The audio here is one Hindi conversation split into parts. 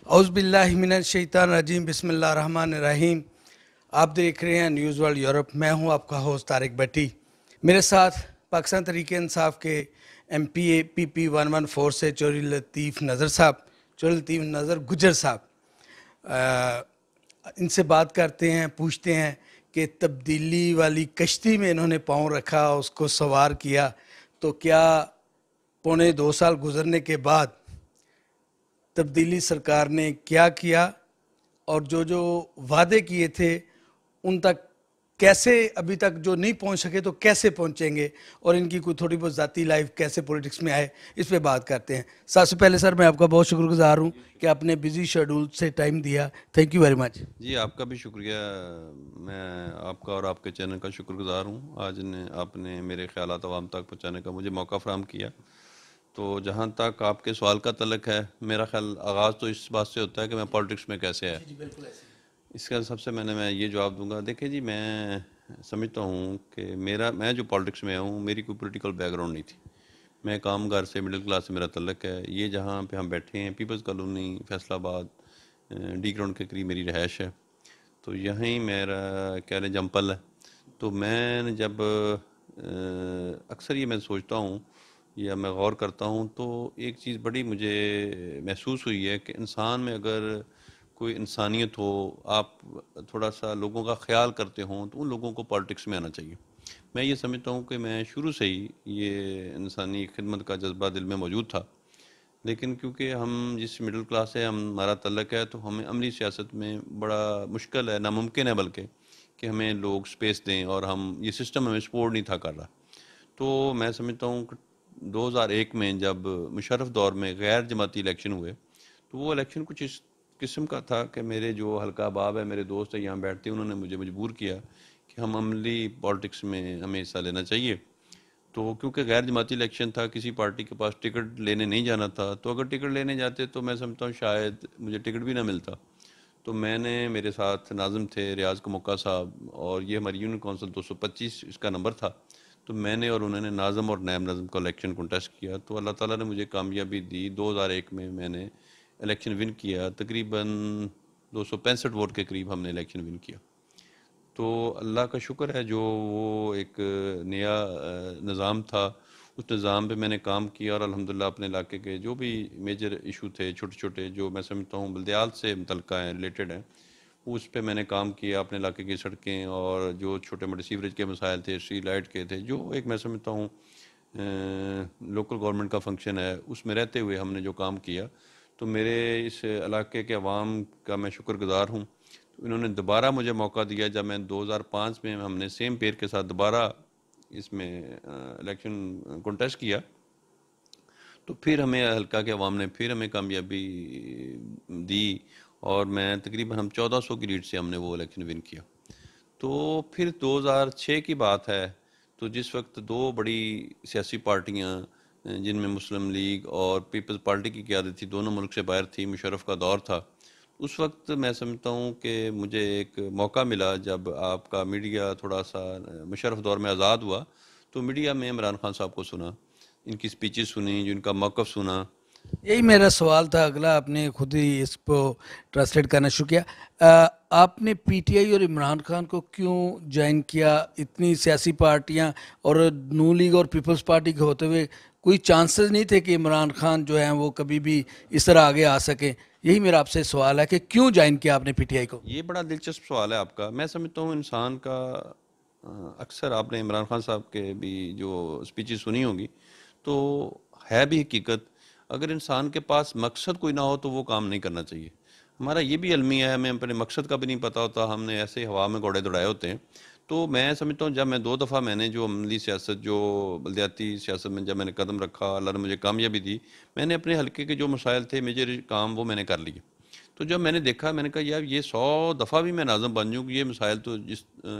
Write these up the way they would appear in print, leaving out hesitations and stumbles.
औज़ुबिल्लाहि मिनश्शैतानिर्रजीम बिस्मिल्लाहिर्रहमानिर्रहीम। आप देख रहे हैं न्यूज़ वर्ल्ड यूरोप। मैं हूं आपका होस्ट तारिक भट्टी। मेरे साथ पाकिस्तान तहरीक इंसाफ के MPA PP 114 से चौधरी लतीफ़ नज़र गुजर साहब। इनसे बात करते हैं, पूछते हैं कि तब्दीली वाली कश्ती में इन्होंने पाँव रखा, उसको सवार किया, तो क्या पौने 2 साल गुजरने के बाद तब्दीली सरकार ने क्या किया और जो जो वादे किए थे उन तक कैसे अभी तक जो नहीं पहुंच सके तो कैसे पहुंचेंगे, और इनकी कोई थोड़ी बहुत ज़ाती लाइफ कैसे पॉलिटिक्स में आए, इस पे बात करते हैं। सबसे पहले सर मैं आपका बहुत शुक्रगुजार हूं कि आपने बिजी शेड्यूल से टाइम दिया। Thank you very much. जी, आपका भी शुक्रिया। मैं आपका और आपके चैनल का शुक्रगुजार हूँ। आज ने आपने मेरे ख़यालात अवाम तक पहुँचाने का मुझे मौका फ़राहम किया। तो जहाँ तक आपके सवाल का तल्लक है, मेरा ख़्याल आगाज़ तो इस बात से होता है कि मैं पॉलिटिक्स में कैसे आया। इसका सबसे मैं ये जवाब दूंगा। देखिए जी, मैं समझता हूँ कि मैं जो पॉलिटिक्स में आया हूँ, मेरी कोई पॉलिटिकल बैकग्राउंड नहीं थी। मैं काम घर से, मिडिल क्लास से मेरा तल्लक है। ये जहाँ पे हम बैठे हैं, people's colony Faisalabad D ground के करीब मेरी रहायश है। तो यहीं मेरा कह लें जंपल है। तो मैं जब अक्सर ये मैं सोचता हूँ या मैं गौर करता हूँ, तो एक चीज़ बड़ी मुझे महसूस हुई है कि इंसान में अगर कोई इंसानियत हो, आप थोड़ा सा लोगों का ख्याल करते हों, तो उन लोगों को पॉलिटिक्स में आना चाहिए। मैं ये समझता हूँ कि मैं शुरू से ही ये इंसानी खिदमत का जज्बा दिल में मौजूद था। लेकिन क्योंकि हम जिस मिडिल क्लास से हमारा तल्लक है, तो हमें अमली सियासत में बड़ा मुश्किल है, नामुमकिन है बल्कि, कि हमें लोग स्पेस दें, और हम ये सिस्टम हमें सपोर्ट नहीं था कर रहा। तो मैं समझता हूँ कि 2001 में जब मुशर्रफ दौर में गैर जमाती इलेक्शन हुए, तो वो इलेक्शन कुछ इस किस्म का था कि मेरे जो हल्का अहबाब है, मेरे दोस्त है यहाँ बैठते, उन्होंने मुझे मजबूर किया कि हम अमली पॉलिटिक्स में हमें हिस्सा लेना चाहिए। तो क्योंकि गैर जमाती इलेक्शन था, किसी पार्टी के पास टिकट लेने नहीं जाना था, तो अगर टिकट लेने जाते तो मैं समझता हूँ शायद मुझे टिकट भी ना मिलता। तो मैंने, मेरे साथ नाज़िम थे, रियाज़ कमुक्का साहब, और ये हमारी यूनियन काउंसिल 225 इसका नंबर था। तो मैंने और उन्होंने नाज़िम और नैब नाज़िम का इलेक्शन कंटेस्ट किया, तो अल्लाह ताला ने मुझे कामयाबी दी। 2001 में मैंने इलेक्शन विन किया। तकरीबन 265 वोट के करीब हमने इलेक्शन विन किया। तो अल्लाह का शुक्र है, जो वो एक नया निज़ाम था, उस निज़ाम पे मैंने काम किया, और अल्हम्दुलिल्लाह अपने इलाके के जो भी मेजर इशू थे, छोटे छोटे, जो मैं समझता हूँ बल्दियात से मुतल्लिक़ हैं, रिलेटेड हैं, उस पे मैंने काम किया। अपने इलाके की सड़कें और जो छोटे मोटे सीवरेज के मसाइल थे, स्ट्रीट लाइट के थे, जो एक मैं समझता हूँ लोकल गवर्नमेंट का फंक्शन है, उसमें रहते हुए हमने जो काम किया, तो मेरे इस इलाके के अवाम का मैं शुक्रगुजार हूँ। तो इन्होंने दोबारा मुझे मौका दिया। जब मैं 2005 में हमने सेम पेयर के साथ दोबारा इसमें इलेक्शन कंटेस्ट किया, तो फिर हमें हल्का के अवाम ने फिर हमें कामयाबी दी, और मैं तकरीबन हम 1400 की लीड से हमने वो इलेक्शन विन किया। तो फिर 2006 की बात है, तो जिस वक्त दो बड़ी सियासी पार्टियां, जिनमें मुस्लिम लीग और पीपल्स पार्टी की क़यादत थी, दोनों मुल्क से बाहर थी, मुशर्रफ का दौर था। उस वक्त मैं समझता हूँ कि मुझे एक मौका मिला, जब आपका मीडिया थोड़ा सा मुशर्रफ दौर में आज़ाद हुआ, तो मीडिया में इमरान खान साहब को सुना, इनकी स्पीचेस सुनी, जो इनका मौक़िफ़ सुना। यही मेरा सवाल था अगला, आपने खुद ही इसको ट्रांसलेट करना शुरू किया। आपने PTI और इमरान खान को क्यों ज्वाइन किया? इतनी सियासी पार्टियां और नू लीग और पीपल्स पार्टी के होते हुए कोई चांसेस नहीं थे कि इमरान खान जो हैं वो कभी भी इस तरह आगे आ सकें? यही मेरा आपसे सवाल है कि क्यों ज्वाइन किया आपने PTI को? ये बड़ा दिलचस्प सवाल है आपका। मैं समझता हूँ इंसान का अक्सर आपने इमरान खान साहब के भी जो स्पीचेस सुनी होंगी, तो है भी हकीकत। अगर इंसान के पास मकसद कोई ना हो, तो वो काम नहीं करना चाहिए। हमारा ये भी अलमिया है, हमें अपने मकसद का भी नहीं पता होता, हमने ऐसे हवा में घोड़े दौड़ाए होते हैं। तो मैं समझता हूँ, जब मैं 2 दफ़ा मैंने जो अमली सियासत, जो बल्दियाती सियासत में जब मैंने कदम रखा, अल्लाह ने मुझे कामयाबी दी। मैंने अपने हल्के के जो मसाइल थे, मेजर काम, वो मैंने कर लिए। तो जब मैंने देखा, मैंने कहा यार, ये 100 दफ़ा भी मैं नाज़म बन जाऊँ, ये मसाइल तो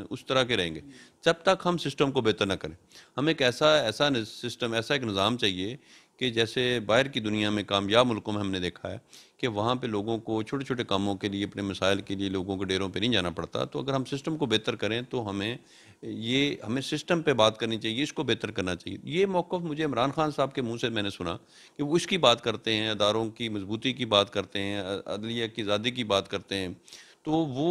उस तरह के रहेंगे जब तक हम सिस्टम को बेहतर ना करें। हमें एक ऐसा ऐसा सिस्टम, ऐसा एक निज़ाम चाहिए कि जैसे बाहर की दुनिया में कामयाब मुल्कों में हमने देखा है कि वहाँ पे लोगों को छोटे छोटे कामों के लिए, अपने मसाइल के लिए लोगों के डेरों पे नहीं जाना पड़ता। तो अगर हम सिस्टम को बेहतर करें तो हमें सिस्टम पे बात करनी चाहिए, इसको बेहतर करना चाहिए। ये मौक़िफ़ मुझे इमरान खान साहब के मुँह से मैंने सुना कि वो इसकी बात करते हैं, अदारों की मजबूती की बात करते हैं, अदलिया की आज़ादी की बात करते हैं। तो वो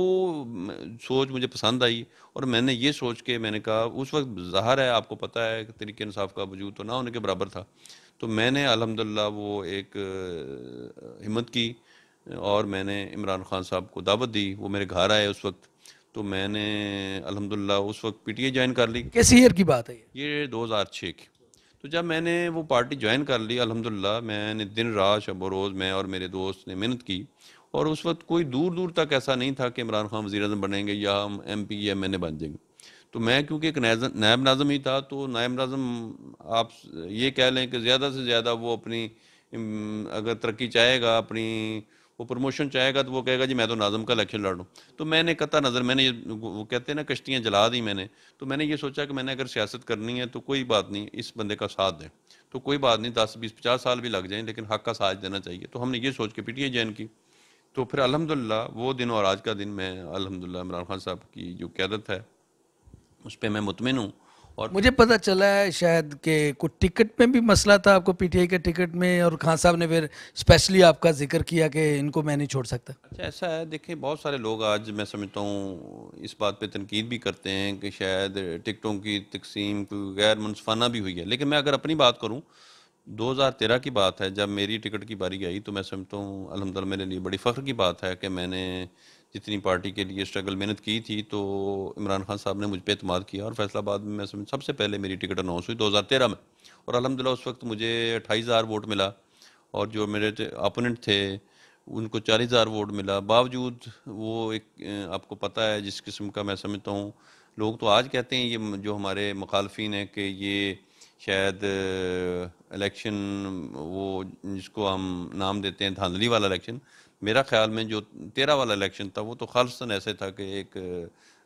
सोच मुझे पसंद आई और मैंने ये सोच के मैंने कहा, उस वक़्त ज़ाहिर है आपको पता है कि तहरीक इंसाफ का वजूद तो ना होने के बराबर था। तो मैंने अल्हम्दुलिल्लाह वो एक हिम्मत की और मैंने इमरान खान साहब को दावत दी, वो मेरे घर आए उस वक़्त। तो मैंने अल्हम्दुलिल्लाह उस वक़्त पीटीआई जॉइन कर ली। किस ईयर की बात है ये? ये 2006 की। तो जब मैंने वो पार्टी जॉइन कर ली, अल्हम्दुलिल्लाह मैंने दिन रात शब व रोज़ मैं और मेरे दोस्त ने मेहनत की। और उस वक़्त कोई दूर-दूर तक ऐसा नहीं था कि इमरान खान वज़ीर-ए-आज़म बनेंगे या हम एमपी या एमएनए बन जाएँगे। तो मैं क्योंकि एक नायब नाज़िम ही था, तो नायब नाज़िम आप ये कह लें कि ज़्यादा से ज़्यादा वो अपनी अगर तरक्की चाहेगा, अपनी वो प्रमोशन चाहेगा, तो वो कहेगा जी मैं तो नाज़िम का इलेक्शन लड़ रहा हूँ। तो मैंने कतई नज़र मैंने ये वो कहते हैं ना कश्तियाँ जला दी मैंने। तो मैंने ये सोचा कि मैंने अगर सियासत करनी है तो कोई बात नहीं, इस बंदे का साथ दें। तो कोई बात नहीं, 10, 20, 50 साल भी लग जाएँ लेकिन हक़ का साथ देना चाहिए। तो हमने ये सोच के पीटीआई जॉइन की। तो फिर अल्हम्दुलिल्लाह वो दिन और आज का दिन मैं अल्हम्दुलिल्लाह इमरान खान साहब की जो क़यादत है उस पे मैं मुतमिन हूँ। और मुझे पता चला है शायद कि कुछ टिकट में भी मसला था आपको, पीटीआई के टिकट में, और खान साहब ने फिर स्पेशली आपका जिक्र किया कि इनको मैं नहीं छोड़ सकता। अच्छा ऐसा है, देखिए बहुत सारे लोग आज मैं समझता हूँ इस बात पे तनकीद भी करते हैं कि शायद टिकटों की तकसीम कोई गैर मुनसफाना भी हुई है। लेकिन मैं अगर अपनी बात करूँ, 2013 की बात है जब मेरी टिकट की बारी आई, तो मैं समझता हूँ अल्हम्दुलिल्लाह मेरे लिए बड़ी फ़ख्र की बात है कि मैंने जितनी पार्टी के लिए स्ट्रगल मेहनत की थी, तो इमरान खान साहब ने मुझ पे एतमाद किया और फैसलाबाद में मैं समझ सबसे पहले मेरी टिकट अनाउंस हुई 2013 में। और अल्हम्दुलिल्लाह उस वक्त मुझे 28,000 वोट मिला और जो मेरे अपोनेंट थे उनको 40,000 वोट मिला। बावजूद वो एक आपको पता है जिस किस्म का मैं समझता हूँ, लोग तो आज कहते हैं ये जो हमारे मुखालफिन हैं कि ये शायद इलेक्शन वो जिसको हम नाम देते हैं धांधली वाला इलेक्शन। मेरा ख्याल में जो 13 वाला इलेक्शन था वो तो खालिसन ऐसे था कि एक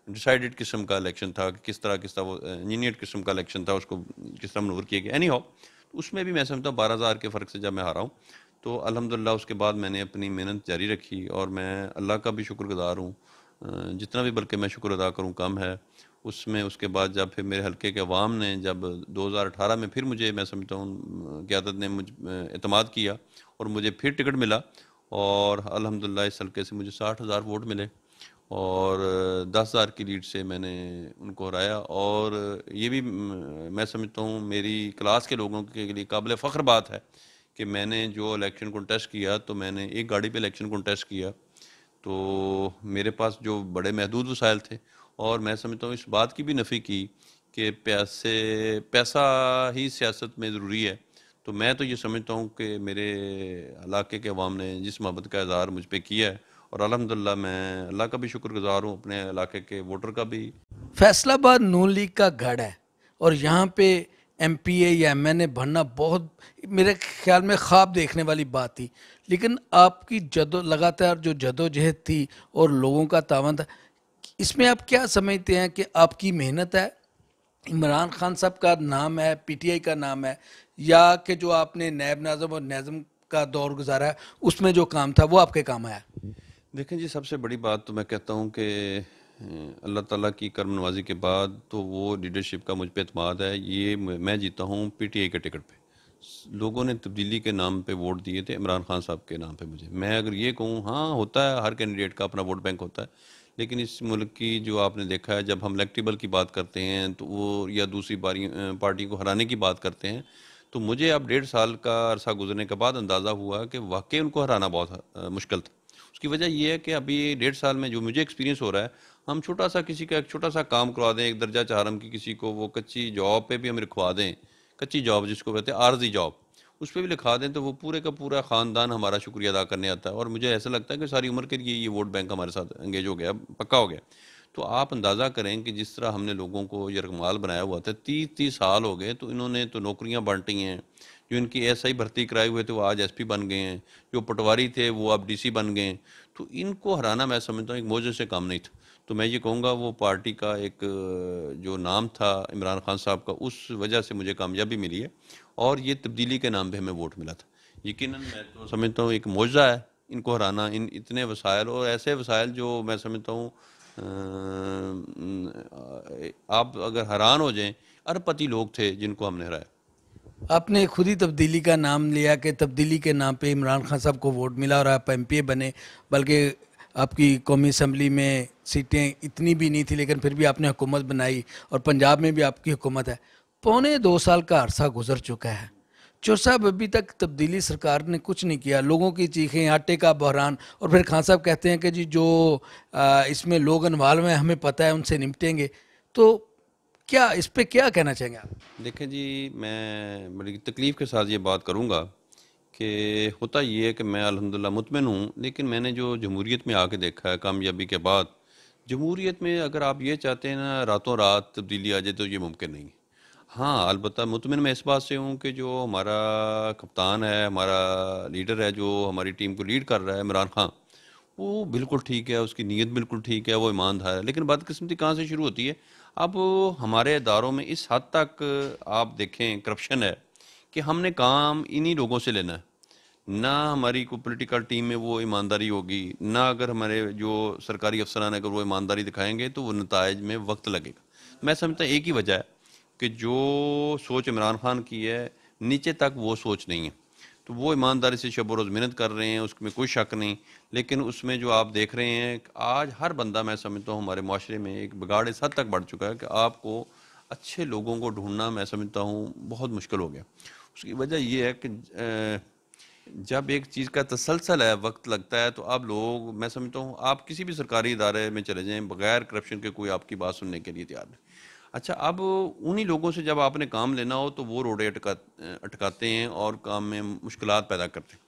डिसाइडेड किस्म का इलेक्शन था कि किस तरह वो इंजीनियर्ड किस्म का इलेक्शन था, उसको किस तरह मनूवर किया गया। एनी हाउ, उसमें भी मैं समझता हूँ 12,000 के फ़र्क से जब मैं हारा हूँ, तो अल्हम्दुलिल्लाह उसके बाद मैंने अपनी मेहनत जारी रखी और मैं अल्लाह का भी शुक्रगुज़ार हूँ। जितना भी बल्कि मैं शुक्र अदा करूँ कम है। उसमें उसके बाद जब फिर मेरे हलके के अवाम ने जब 2018 में फिर मुझे मैं समझता हूँ क़यादत ने मुझ एतमाद किया और मुझे फिर टिकट मिला और अल्हम्दुलिल्लाह इस हलके से मुझे 60,000 वोट मिले और 10,000 की लीड से मैंने उनको हराया। और ये भी मैं समझता हूँ मेरी क्लास के लोगों के लिए काबिल फ़ख्र बात है कि मैंने जो इलेक्शन कंटेस्ट किया, तो मैंने एक गाड़ी पे इलेक्शन कंटेस्ट किया, तो मेरे पास जो बड़े महदूद वसाइल थे। और मैं समझता हूँ इस बात की भी नफ़ी की कि पैसा ही सियासत में ज़रूरी है। तो मैं तो ये समझता हूँ कि मेरे इलाके के अवाम ने जिस मोहब्बत का इज़हार मुझ पे किया है और अल्हम्दुलिल्लाह मैं अल्लाह का भी शुक्रगुज़ार हूँ, अपने इलाके के वोटर का भी। फैसलाबाद नून लीग का गढ़ है और यहाँ पे एमपीए या एमएनए बनना बहुत मेरे ख्याल में ख्वाब देखने वाली बात थी। लेकिन आपकी लगातार जो जदोजहद थी और लोगों का तावन था, इसमें आप क्या समझते हैं कि आपकी मेहनत है, इमरान खान साहब का नाम है, पीटीआई का नाम है, या कि जो आपने नैब नाज़िम और नाज़िम का दौर गुजारा है उसमें जो काम था वो आपके काम आया? देखें जी, सबसे बड़ी बात तो मैं कहता हूँ कि अल्लाह ताला की करम नवाजी के बाद तो वो लीडरशिप का मुझ पे एतमाद है। ये मैं जीता हूँ पीटीआई के टिकट पे। लोगों ने तब्दीली के नाम पे वोट दिए थे इमरान खान साहब के नाम पे मुझे। मैं अगर ये कहूँ, हाँ होता है, हर कैंडिडेट का अपना वोट बैंक होता है, लेकिन इस मुल्क की जो आपने देखा है, जब हम इलेक्टेबल की बात करते हैं तो वो या दूसरी पार्टी को हराने की बात करते हैं, तो मुझे अब 1.5 साल का अरसा गुजरने के बाद अंदाज़ा हुआ कि वाकई उनको हराना बहुत मुश्किल था। उसकी वजह ये है कि अभी 1.5 साल में जो मुझे एक्सपीरियंस हो रहा है, हम छोटा सा किसी का एक छोटा सा काम करवा दें, एक दर्जा चारम की किसी को वो कच्ची जॉब पे भी हम लिखवा दें, कच्ची जॉब जिसको कहते हैं आर्जी जॉब, उस पर भी लिखा दें, तो वो पूरे का पूरा ख़ानदान हमारा शुक्रिया अदा करने आता है। और मुझे ऐसा लगता है कि सारी उम्र के लिए ये वोट बैंक हमारे साथ एंगेज हो गया, पक्का हो गया। तो आप अंदाज़ा करें कि जिस तरह हमने लोगों को यरगमाल बनाया हुआ था, 30-30 साल हो गए, तो इन्होंने तो नौकरियां बांटी हैं। जो इनकी एसआई भर्ती कराए हुए थे वो आज एसपी बन गए हैं, जो पटवारी थे वो अब डीसी बन गए हैं। तो इनको हराना मैं समझता हूँ एक मौजे से काम नहीं था। तो मैं ये कहूँगा वो पार्टी का एक जो नाम था इमरान खान साहब का, उस वजह से मुझे कामयाबी मिली है और ये तब्दीली के नाम पे हमें वोट मिला था। यकीनन मैं तो समझता हूँ एक मौजज़ा है इनको हराना, इन इतने वसाइल और ऐसे वसाइल जो मैं समझता हूँ आप अगर हैरान हो जाएं, अरबपति लोग थे जिनको हमने हराया। आपने खुद ही तब्दीली का नाम लिया कि तब्दीली के नाम पे इमरान खान साहब को वोट मिला और आप एमपीए बने, बल्कि आपकी कौमी असम्बली में सीटें इतनी भी नहीं थी लेकिन फिर भी आपने हुकूमत बनाई और पंजाब में भी आपकी हुकूमत है। पौने 2 साल का अरसा गुजर चुका है, चौर साहब अभी तक तब्दीली सरकार ने कुछ नहीं किया। लोगों की चीखें, आटे का बहरान, और फिर खान साहब कहते हैं कि जी जो इसमें लोग इन्वॉल्व हैं हमें पता है उनसे निपटेंगे। तो क्या इस पे क्या कहना चाहेंगे आप? देखें जी, मैं बड़ी तकलीफ़ के साथ ये बात करूँगा कि होता ये है कि मैं अल्हम्दुलिल्लाह मुतमिन हूँ, लेकिन मैंने जो जमहूरियत में आके देखा है कामयाबी के बाद, जमहूरियत में अगर आप ये चाहते हैं ना रातों रात तब्दीली आ जाए तो ये मुमकिन नहीं है। हाँ, अलबत्ता मुतमिन मैं इस बात से हूँ कि जो हमारा कप्तान है, हमारा लीडर है, जो हमारी टीम को लीड कर रहा है, इमरान खान, वो बिल्कुल ठीक है, उसकी नीयत बिल्कुल ठीक है, वो ईमानदार है। लेकिन बदकिस्मती कहाँ से शुरू होती है? अब हमारे इदारों में इस हद तक आप देखें करप्शन है कि हमने काम इन्हीं लोगों से लेना है। ना हमारी कोई पॉलिटिकल टीम में वो ईमानदारी होगी, ना अगर हमारे जो सरकारी अफसरान हैं अगर वो ईमानदारी दिखाएंगे तो वो नताइज में वक्त लगेगा। मैं समझता हूँ एक ही वजह है कि जो सोच इमरान खान की है, नीचे तक वो सोच नहीं है। तो वो ईमानदारी से शब रोज़ मेहनत कर रहे हैं, उसमें कोई शक नहीं। लेकिन उसमें जो आप देख रहे हैं कि आज हर बंदा, मैं समझता हूँ हमारे माशरे में एक बिगाड़ इस हद तक बढ़ चुका है कि आपको अच्छे लोगों को ढूंढना, मैं समझता हूँ बहुत मुश्किल हो गया। उसकी वजह ये है कि जब एक चीज़ का तसलसल है, वक्त लगता है, तो आप लोग, मैं समझता हूँ आप किसी भी सरकारी इदारे में चले जाएं, बगैर करप्शन के कोई आपकी बात सुनने के लिए तैयार नहीं। अच्छा, अब उन्हीं लोगों से जब आपने काम लेना हो तो वो रोड़े अटकाते हैं और काम में मुश्किलात पैदा करते हैं।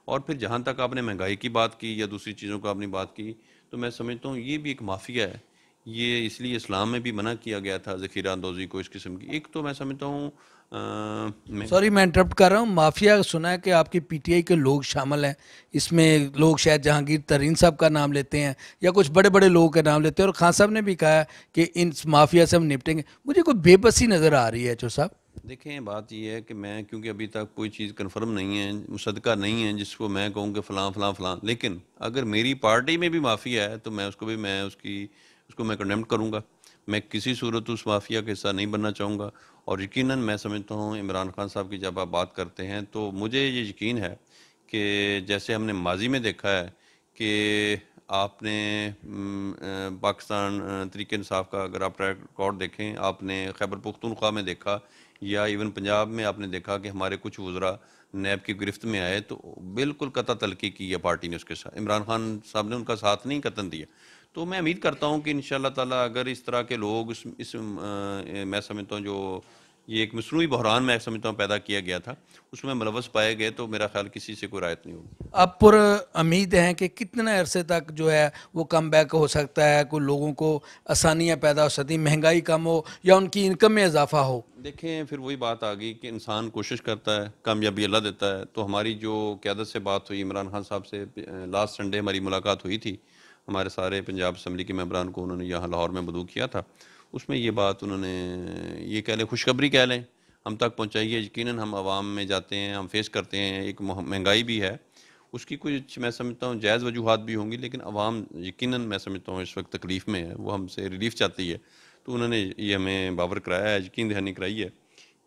और फिर जहाँ तक आपने महंगाई की बात की या दूसरी चीज़ों का आपने बात की, तो मैं समझता हूँ ये भी एक माफिया है। ये इसलिए इस्लाम में भी मना किया गया था ज़ख़ीरा अंदोज़ी को, इस किस्म की। एक तो मैं समझता हूँ महंगाई। सॉरी मैं इंटरप्ट कर रहा हूँ। माफिया सुना है कि आपकी पीटीआई के लोग शामिल हैं इसमें। लोग शायद जहांगीर तरीन साहब का नाम लेते हैं या कुछ बड़े बड़े लोगों का नाम लेते हैं, और खान साहब ने भी कहा है कि इन माफिया से हम निपटेंगे। मुझे कोई बेबसी नज़र आ रही है चौर साहब। देखें, बात ये है कि मैं, क्योंकि अभी तक कोई चीज़ कन्फर्म नहीं है, मुसद्दका नहीं है जिसको मैं कहूँ कि फ़लाँ फ़लाँ फ़लाँ, लेकिन अगर मेरी पार्टी में भी माफिया है तो मैं उसको भी, मैं उसको मैं कंडेम करूँगा। मैं किसी सूरत उस माफिया का हिस्सा नहीं बनना चाहूँगा। और यकीनन मैं समझता हूँ इमरान खान साहब की जब आप बात करते हैं तो मुझे ये यकीन है कि जैसे हमने माजी में देखा है कि आपने पाकिस्तान तरीके इंसाफ का अगर आप ट्रैक रिकॉर्ड देखें, आपने खैबर पुख्तूनख्वा में देखा या इवन पंजाब में आपने देखा कि हमारे कुछ वज़रा नैब की गिरफ्त में आए तो बिल्कुल कता तलकी की है पार्टी ने उसके साथ। इमरान खान साहब ने उनका साथ नहीं कतन दिया। तो मैं उम्मीद करता हूँ कि इंशाअल्लाह ताला अगर इस तरह के लोग मैं समझता हूँ जो ये एक मसनूई बहरान मैं समझता हूँ पैदा किया गया था, उसमें मुलव्वस पाए गए तो मेरा ख्याल किसी से कोई रायत नहीं होगी। आप पर उम्मीद हैं कि कितने अरसे तक जो है वो कम बैक हो सकता है, कोई लोगों को आसानियाँ पैदा हो सकती, महंगाई कम हो या उनकी इनकम में इजाफा हो? देखें, फिर वही बात आ गई कि इंसान कोशिश करता है, कामयाबी अल्लाह देता है। तो हमारी जो क़यादत से बात हुई इमरान खान साहब से, लास्ट संडे हमारी मुलाकात हुई थी। हमारे सारे पंजाब असम्बली के मेंबरान को उन्होंने यहाँ लाहौर में मदऊ किया था। उसमें ये बात उन्होंने, ये कह लें खुशखबरी कह लें, हम तक पहुँचाई है। यकीनन हम आवाम में जाते हैं, हम फेस करते हैं, एक महंगाई भी है, उसकी कुछ मैं समझता हूँ जायज़ वजूहात भी होंगी, लेकिन आवाम यकीनन मैं समझता हूँ इस वक्त तकलीफ़ में है, वो हमसे रिलीफ चाहती है। तो उन्होंने ये हमें बावर कराया है, यकीन दहानी कराई है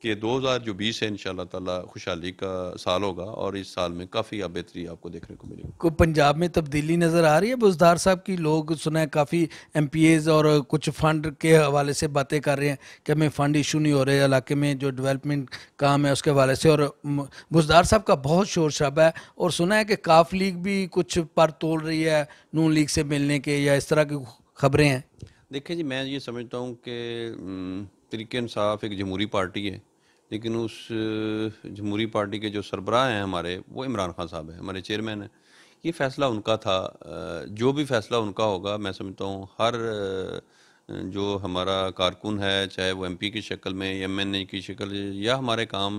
कि 2020 है इंशाअल्लाह ताला खुशहाली का साल होगा और इस साल में काफ़ी अब बेहतरी आपको देखने को मिलेगी। को पंजाब में तब्दीली नज़र आ रही है बुज़दार साहब की? लोग सुना है काफ़ी एमपीएज और कुछ फंड के हवाले से बातें कर रहे हैं कि हमें फ़ंड इशू नहीं हो रहे इलाके में, जो डेवलपमेंट काम है उसके हवाले से। और बुज़दार साहब का बहुत शोर शराबा है, और सुना है कि काफ लीग भी कुछ पर तोल रही है नून लीग से मिलने के, या इस तरह की खबरें हैं। देखिए जी, मैं ये समझता हूँ कि तरीके इंसाफ एक जमहूरी पार्टी है, लेकिन उस जमहूरी पार्टी के जो सरबराह हैं हमारे, वो इमरान खान साहब हैं, हमारे चेयरमैन हैं। ये फ़ैसला उनका था। जो भी फ़ैसला उनका होगा, मैं समझता हूँ हर जो हमारा कारकुन है, चाहे वो एमपी की शक्ल में, एमएनए की शक्ल, या हमारे काम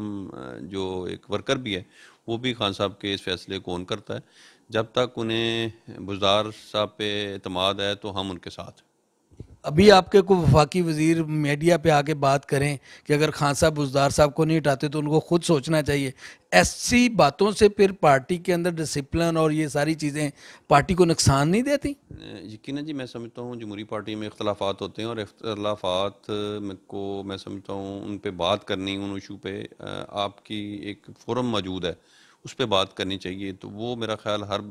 जो एक वर्कर भी है, वो भी खान साहब के इस फ़ैसले को ऑन करता है। जब तक उन्हें बुज़दार साहब पे एतमाद है तो हम उनके साथ हैं। अभी आपके को वफाकी वजीर मीडिया पे आके बात करें कि अगर खान साहब बुजदार साहब को नहीं हटाते तो उनको खुद सोचना चाहिए, ऐसी बातों से फिर पार्टी के अंदर डिसिप्लिन और ये सारी चीज़ें पार्टी को नुकसान नहीं देती? यकीनन जी, मैं समझता हूँ जमहूरी पार्टी में इख्तलाफात होते हैं, और इख्तलाफात को मैं समझता हूँ उन पे बात करनी, उन इशू पे आपकी एक फोरम मौजूद है, उस पे बात करनी चाहिए। तो वो मेरा ख्याल हर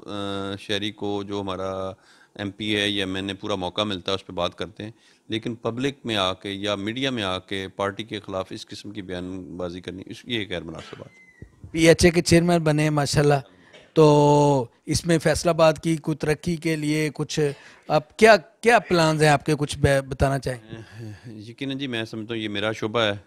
शहरी को, जो हमारा एमपी है या मैंने पूरा मौका मिलता है, उस पर बात करते हैं। लेकिन पब्लिक में आके या मीडिया में आके पार्टी के ख़िलाफ़ इस किस्म की बयानबाजी करनी, ये गैर मुनासिब बात है। पीएचए के चेयरमैन बने हैं माशाल्लाह, तो इसमें फैसलाबाद की कुछ तरक्की के लिए कुछ आप क्या क्या प्लान्स हैं आपके, कुछ बताना चाहें? यकीनन जी, मैं समझता हूँ ये मेरा शुबा है।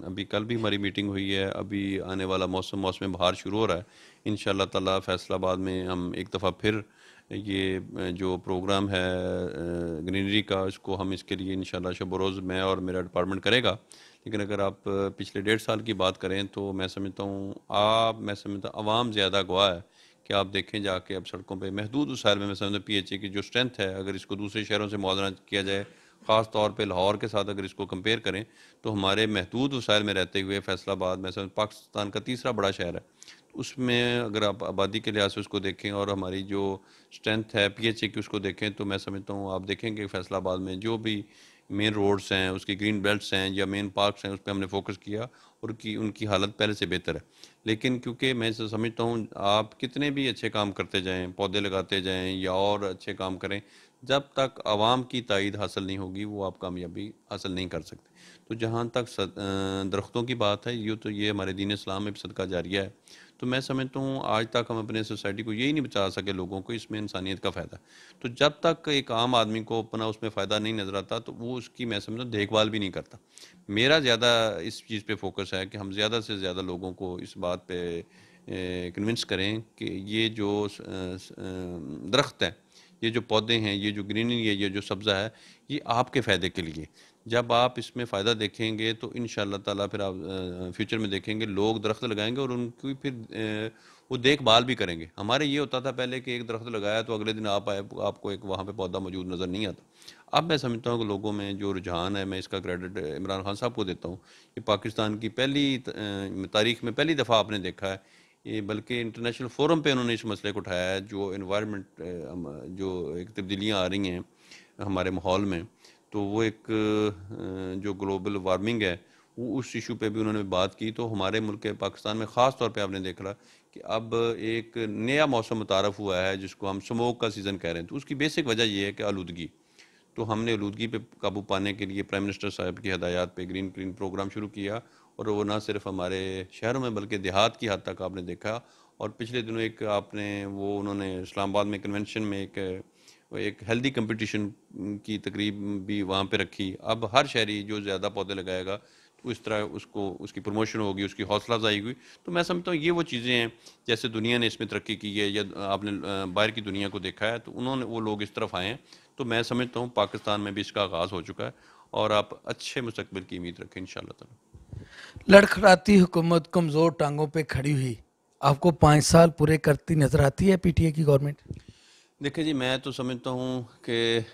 अभी कल भी हमारी मीटिंग हुई है। अभी आने वाला मौसम बहार शुरू हो रहा है। इंशाल्लाह ताला फैसलाबाद में हम एक दफ़ा फिर ये जो प्रोग्राम है ग्रीनरी का, इसको हम इसके लिए इंशाल्लाह शब रोज़ मैं और मेरा डिपार्टमेंट करेगा। लेकिन अगर आप पिछले 1.5 साल की बात करें तो मैं समझता हूँ मैं समझता आवाम ज़्यादा गवाह है कि आप देखें जाके अब सड़कों पे महदूद वसाइल में, मैं समझता पीएचए की जो स्ट्रेंथ है, अगर इसको दूसरे शहरों से मौज़ना किया जाए, ख़ास तौर पे लाहौर के साथ अगर इसको कंपेयर करें, तो हमारे महदूद वसाइल में रहते हुए फैसलाबाद मैं समझ पाकिस्तान का तीसरा बड़ा शहर है। उसमें अगर आप आबादी के लिहाज से उसको देखें और हमारी जो स्ट्रेंथ है पीएचए की उसको देखें, तो मैं समझता हूँ आप देखेंगे फैसलाबाद में जो भी मेन रोड्स हैं, उसकी ग्रीन बेल्ट्स हैं या मेन पार्क्स हैं, उस पर हमने फोकस किया और उनकी हालत पहले से बेहतर है। लेकिन क्योंकि मैं समझता हूँ आप कितने भी अच्छे काम करते जाएं, पौधे लगाते जाएं या और अच्छे काम करें, जब तक आवाम की तायद हासिल नहीं होगी वो आप कामयाबी हासिल नहीं कर सकते। तो जहाँ तक दरख्तों की बात है, ये हमारे दीन इस्लाम में भी सदका जारिया है। तो मैं समझता हूँ आज तक हम अपने सोसाइटी को यही नहीं बचा सके लोगों को, इसमें इंसानियत का फ़ायदा। तो जब तक एक आम आदमी को अपना उसमें फ़ायदा नहीं नज़र आता, तो वो उसकी मैं समझता हूँ देखभाल भी नहीं करता। मेरा ज़्यादा इस चीज़ पे फोकस है कि हम ज़्यादा से ज़्यादा लोगों को इस बात पे कन्विंस करें कि ये जो दरख्त हैं, ये जो पौधे हैं, ये जो ग्रीनरी है, ये जो सब्ज़ा है, ये आपके फ़ायदे के लिए। जब आप इसमें फ़ायदा देखेंगे तो इंशाअल्लाह ताला फिर आप फ्यूचर में देखेंगे लोग दरख्त लगाएंगे और उनकी फिर वो देखभाल भी करेंगे। हमारे ये होता था पहले कि एक दरख्त लगाया तो अगले दिन आप आए, आपको एक वहाँ पे पौधा मौजूद नज़र नहीं आता। अब मैं समझता हूँ कि लोगों में जो रुझान है, मैं इसका क्रेडिट इमरान खान साहब को देता हूँ। ये पाकिस्तान की तारीख में पहली दफ़ा आपने देखा है, ये बल्कि इंटरनेशनल फोरम पे उन्होंने इस मसले को उठाया है, जो इन्वायरमेंट जो एक तब्दीलियाँ आ रही हैं हमारे माहौल में, तो वो एक जो ग्लोबल वार्मिंग है, वो उस इशू पे भी उन्होंने बात की। तो हमारे मुल्क के पाकिस्तान में ख़ास तौर पे आपने देखा कि अब एक नया मौसम मुतारफ़ हुआ है जिसको हम स्मोक का सीज़न कह रहे हैं। तो उसकी बेसिक वजह ये है कि आलूदगी। तो हमने आलूदगी पे काबू पाने के लिए प्राइम मिनिस्टर साहब की हदायत पे ग्रीन क्लीन प्रोग्राम शुरू किया, और वो ना सिर्फ हमारे शहरों में बल्कि देहात की हद तक आपने देखा। और पिछले दिनों एक आपने वो उन्होंने इस्लामाबाद में कन्वेंशन में एक हेल्दी कंपटीशन की तकरीब भी वहाँ पे रखी। अब हर शहरी जो ज़्यादा पौधे लगाएगा तो इस तरह उसको उसकी प्रमोशन होगी, उसकी हौसला अफजाई हुई। तो मैं समझता हूँ ये वो चीज़ें हैं, जैसे दुनिया ने इसमें तरक्की की है या आपने बाहर की दुनिया को देखा है, तो उन्होंने वो लोग इस तरफ आए हैं। तो मैं समझता हूँ पाकिस्तान में भी इसका आगाज़ हो चुका है और आप अच्छे मुस्तकबिल की उम्मीद रखें इंशाअल्लाह ताला। लड़खड़ाती हुकूमत कमज़ोर टांगों पे खड़ी हुई, आपको 5 साल पूरे करती नजर आती है पीटीए की गवर्नमेंट? देखिए जी, मैं तो समझता हूँ कि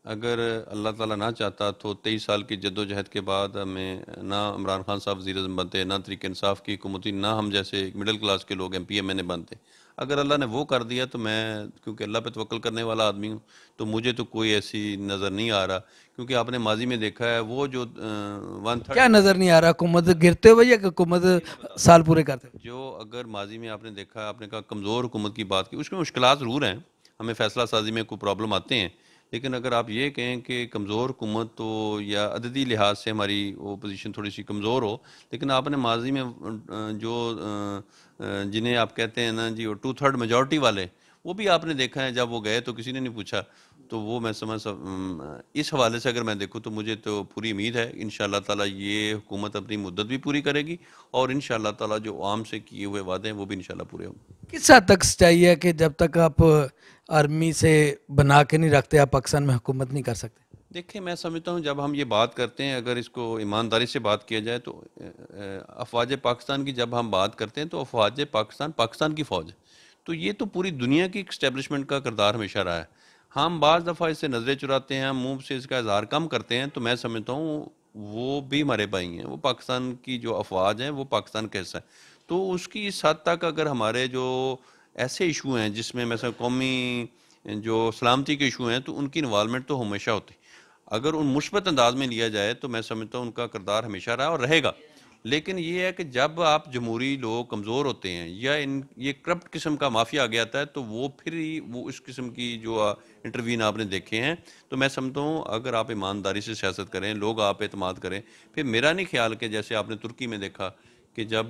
अगर अल्लाह ताला ना चाहता तो 23 साल की जद्दोजहद के बाद हमें ना इमरान खान साहब वज़ीर आज़म बनते, ना तहरीक इंसाफ की हुकूमत, ना हम जैसे एक मिडिल क्लास के लोग एमपी एमएनए बनते। अगर अल्लाह ने वो कर दिया तो मैं, क्योंकि अल्लाह पे तवक्कुल करने वाला आदमी हूँ, तो मुझे तो कोई ऐसी नज़र नहीं आ रहा। क्योंकि आपने माजी में देखा है वो जो वन क्या थर्ड, नजर नहीं आ रहा, हुकूमत गिरते हुए या हुकूमत मैं बताता साल पूरे करते हुए? जो अगर माजी में आपने देखा, आपने कहा कमज़ोर हुकूमत की बात की, उसमें मुश्किलात ज़रूर हैं, हमें फ़ैसला साजी में कोई प्रॉब्लम आते हैं। लेकिन अगर आप ये कहें कि कमज़ोर हुकूमत तो या अददी लिहाज से हमारी वो पोजीशन थोड़ी सी कमज़ोर हो, लेकिन आपने माजी में जिन्हें आप कहते हैं ना जी वो 2/3 मेजॉरिटी वाले, वो भी आपने देखा है जब वो गए तो किसी ने नहीं पूछा। तो वो मैं इस हवाले से अगर मैं देखूँ तो मुझे तो पूरी उम्मीद है इंशाअल्लाह ताला ये हुकूमत अपनी मुद्दत भी पूरी करेगी और इंशाअल्लाह ताला जो आवाम से किए हुए वादे हैं वो भी इंशाअल्लाह पूरे होंगे। किस हद तक सच्चाई है कि जब तक आप आर्मी से बना के नहीं रखते आप पाकिस्तान में हुकूमत नहीं कर सकते? देखिए, मैं समझता हूँ जब हम ये बात करते हैं, अगर इसको ईमानदारी से बात किया जाए तो अफ़वाज पाकिस्तान की जब हम बात करते हैं तो अफ़वाज पाकिस्तान पाकिस्तान की फ़ौज है। तो ये तो पूरी दुनिया की इस्टेब्लिशमेंट का किरदार हमेशा रहा है। हम बाज़ दफ़ा इससे नज़रें चुराते हैं, हम मुंह से इसका इजहार कम करते हैं, तो मैं समझता हूँ वो भी हमारे भाई हैं, वो पाकिस्तान की जो अफवाज हैं वो पाकिस्तान का हिस्सा है। तो उसकी इस हद तक अगर हमारे जो ऐसे इशू हैं जिसमें mesela कौमी जो सलामती के इशू हैं, तो उनकी इन्वॉल्वमेंट तो हमेशा होती है। अगर उन मुस्बत अंदाज में लिया जाए तो मैं समझता हूँ उनका किरदार हमेशा रहा और रहेगा। लेकिन ये है कि जब आप जमहूरी लोग कमज़ोर होते हैं या इन ये करप्ट किस्म का माफिया आगे आता है, तो वो फिर ही वो इस किस्म की जो इंटरवीन आपने देखे हैं, तो मैं समझता हूँ अगर आप ईमानदारी से सियासत करें, लोग आप एतमाद करें, फिर मेरा नहीं ख्याल कि जैसे आपने तुर्की में देखा कि जब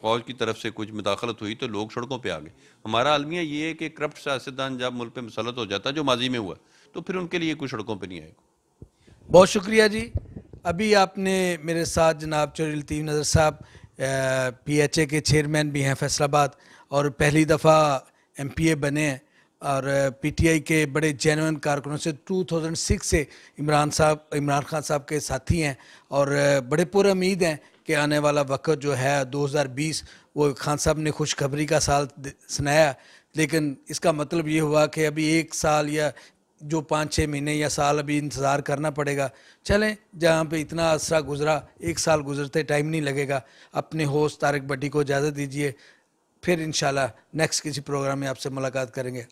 फ़ौज की तरफ से कुछ मुदाखलत हुई तो लोग सड़कों पे आ गए। हमारा अलमिया ये है कि करप्ट सियासतदान जब मुल्क पे मुसल्लत हो जाता है, जो माजी में हुआ, तो फिर उनके लिए कोई सड़कों पे नहीं आएगा। बहुत शुक्रिया जी। अभी आपने मेरे साथ जनाब चौधरी लतीफ़ नज़र साहब PHA के चेयरमैन भी हैं फैसलाबाद, और पहली दफ़ा MPA बने हैं, और PTI के बड़े जेन्युइन कारकुनों से 2006 से इमरान खान साहब के साथी हैं, और बड़े पूरे उम्मीद हैं कि आने वाला वक्त जो है 2020 वो खान साहब ने खुशखबरी का साल सुनाया। लेकिन इसका मतलब ये हुआ कि अभी 1 साल या जो 5-6 महीने या साल अभी इंतज़ार करना पड़ेगा। चलें, जहाँ पे इतना अरसा गुज़रा, 1 साल गुज़रते टाइम नहीं लगेगा। अपने होस्ट तारिक भट्टी को इजाज़त दीजिए, फिर इंशाल्लाह नेक्स्ट किसी प्रोग्राम में आपसे मुलाकात करेंगे।